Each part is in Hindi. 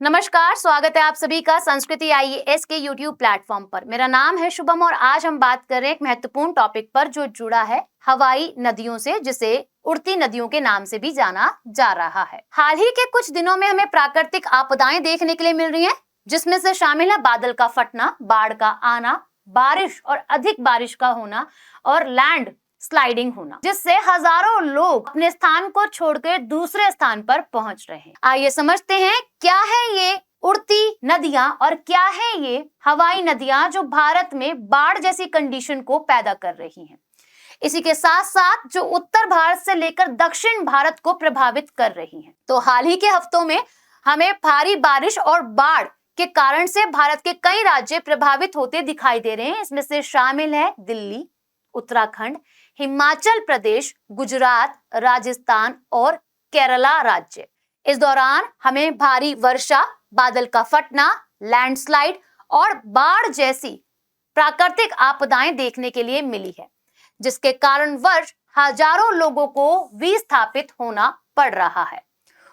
नमस्कार, स्वागत है आप सभी का संस्कृति आईएएस के YouTube प्लेटफॉर्म पर। मेरा नाम है शुभम और आज हम बात कर रहे हैं एक महत्वपूर्ण टॉपिक पर जो जुड़ा है हवाई नदियों से, जिसे उड़ती नदियों के नाम से भी जाना जा रहा है। हाल ही के कुछ दिनों में हमें प्राकृतिक आपदाएं देखने के लिए मिल रही हैं, जिसमें से शामिल है बादल का फटना, बाढ़ का आना, बारिश और अधिक बारिश का होना और लैंड स्लाइडिंग होना, जिससे हजारों लोग अपने स्थान को छोड़कर दूसरे स्थान पर पहुंच रहे हैं। आइए समझते हैं क्या है ये उड़ती नदियां और क्या है ये हवाई नदियां जो भारत में बाढ़ जैसी कंडीशन को पैदा कर रही हैं। इसी के साथ साथ जो उत्तर भारत से लेकर दक्षिण भारत को प्रभावित कर रही हैं। तो हाल ही के हफ्तों में हमें भारी बारिश और बाढ़ के कारण से भारत के कई राज्य प्रभावित होते दिखाई दे रहे हैं। इसमें से शामिल है दिल्ली, उत्तराखंड, हिमाचल प्रदेश, गुजरात, राजस्थान और केरला राज्य। इस दौरान हमें भारी वर्षा, बादल का फटना, लैंडस्लाइड और बाढ़ जैसी प्राकृतिक आपदाएं देखने के लिए मिली है, जिसके कारण वर्ष हजारों लोगों को विस्थापित होना पड़ रहा है।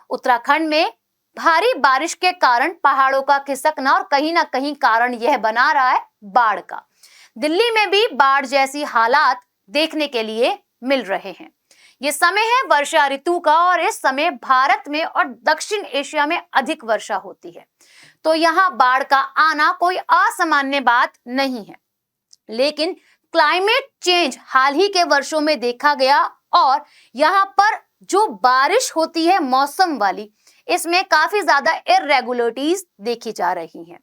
उत्तराखंड में भारी बारिश के कारण पहाड़ों का खिसकना और कहीं ना कहीं कारण यह बना रहा है बाढ़ का। दिल्ली में भी बाढ़ जैसी हालात देखने के लिए मिल रहे हैं। ये समय है वर्षा ऋतु का और इस समय भारत में और दक्षिण एशिया में अधिक वर्षा होती है, तो यहाँ बाढ़ का आना कोई असामान्य बात नहीं है। लेकिन क्लाइमेट चेंज हाल ही के वर्षों में देखा गया और यहाँ पर जो बारिश होती है मौसम वाली, इसमें काफी ज्यादा इर्रेगुलरिटीज देखी जा रही हैं।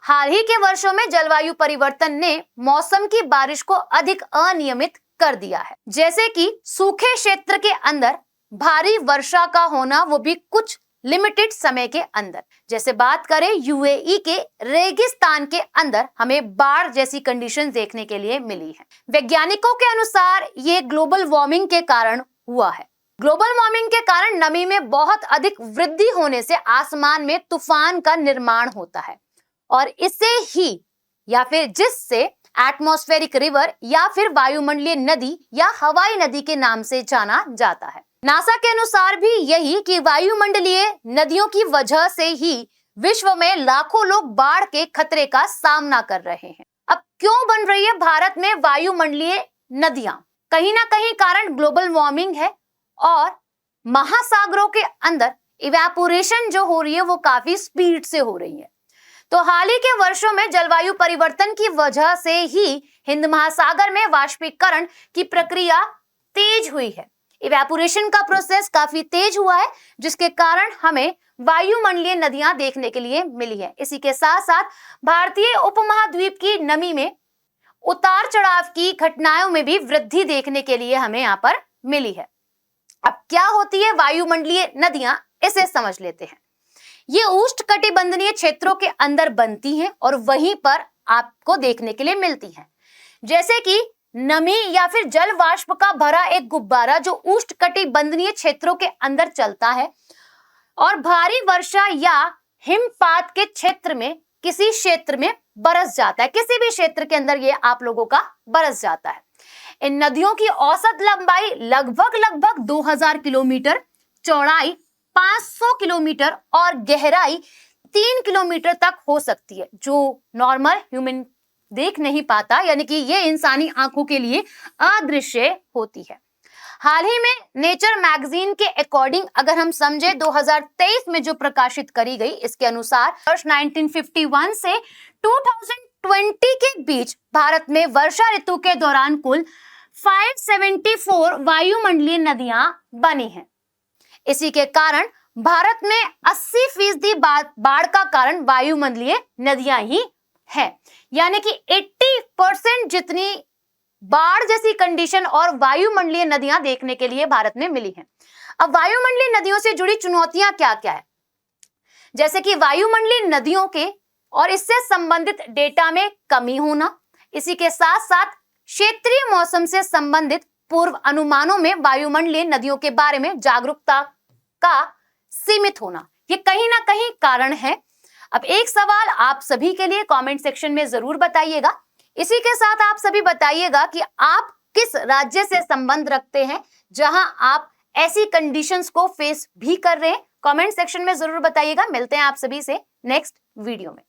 हाल ही के वर्षों में जलवायु परिवर्तन ने मौसम की बारिश को अधिक अनियमित कर दिया है, जैसे कि सूखे क्षेत्र के अंदर भारी वर्षा का होना, वो भी कुछ लिमिटेड समय के अंदर। जैसे बात करें यूएई के रेगिस्तान के अंदर हमें बाढ़ जैसी कंडीशन देखने के लिए मिली है। वैज्ञानिकों के अनुसार ये ग्लोबल वार्मिंग के कारण हुआ है। ग्लोबल वार्मिंग के कारण नमी में बहुत अधिक वृद्धि होने से आसमान में तूफान का निर्माण होता है और इसे ही या फिर जिससे एटमॉस्फेरिक रिवर या फिर वायुमंडलीय नदी या हवाई नदी के नाम से जाना जाता है। नासा के अनुसार भी यही कि वायुमंडलीय नदियों की वजह से ही विश्व में लाखों लोग बाढ़ के खतरे का सामना कर रहे हैं। अब क्यों बन रही है भारत में वायुमंडलीय नदियां? कहीं ना कहीं कारण ग्लोबल वार्मिंग है और महासागरों के अंदर इवेपोरेशन जो हो रही है वो काफी स्पीड से हो रही है। तो हाल ही के वर्षों में जलवायु परिवर्तन की वजह से ही हिंद महासागर में वाष्पीकरण की प्रक्रिया तेज हुई है। इवेपोरेशन का प्रोसेस काफी तेज हुआ है, जिसके कारण हमें वायुमंडलीय नदियां देखने के लिए मिली है। इसी के साथ साथ भारतीय उपमहाद्वीप की नमी में उतार चढ़ाव की घटनाओं में भी वृद्धि देखने के लिए हमें यहाँ पर मिली है। अब क्या होती है वायुमंडलीय नदियां, इसे समझ लेते हैं। ये उष्णकटिबंधीय क्षेत्रों के अंदर बनती हैं और वहीं पर आपको देखने के लिए मिलती हैं। जैसे कि नमी या फिर जल वाष्प का भरा एक गुब्बारा जो उष्णकटिबंधीय क्षेत्रों के अंदर चलता है और भारी वर्षा या हिमपात के क्षेत्र में किसी क्षेत्र में बरस जाता है, किसी भी क्षेत्र के अंदर ये आप लोगों का बरस जाता है। इन नदियों की औसत लंबाई लगभग 2000 किलोमीटर, चौड़ाई 500 किलोमीटर और गहराई 3 किलोमीटर तक हो सकती है, जो नॉर्मल ह्यूमन देख नहीं पाता, यानी कि ये इंसानी आंखों के लिए अदृश्य होती है। हाल ही में नेचर मैगजीन के अकॉर्डिंग अगर हम समझे 2023 में जो प्रकाशित करी गई, इसके अनुसार वर्ष 1951 से 2020 के बीच भारत में वर्षा ऋतु के दौरान कुल 574 वायुमंडलीय नदियां बनी हैं। इसी के कारण भारत में 80% बाढ़ का कारण वायुमंडलीय नदियां ही है, यानी कि 80% जितनी बाढ़ जैसी कंडीशन और वायुमंडलीय नदियां देखने के लिए भारत में मिली हैं। अब वायुमंडलीय नदियों से जुड़ी चुनौतियां क्या क्या है, जैसे कि वायुमंडलीय नदियों के और इससे संबंधित डेटा में कमी होना, इसी के साथ साथ क्षेत्रीय मौसम से संबंधित पूर्व अनुमानों में वायुमंडलीय नदियों के बारे में जागरूकता का सीमित होना, ये कहीं ना कहीं कारण है। अब एक सवाल आप सभी के लिए कमेंट सेक्शन में जरूर बताइएगा। इसी के साथ आप सभी बताइएगा कि आप किस राज्य से संबंध रखते हैं जहां आप ऐसी कंडीशंस को फेस भी कर रहे हैं? कमेंट सेक्शन में जरूर बताइएगा। मिलते हैं आप सभी से नेक्स्ट वीडियो में।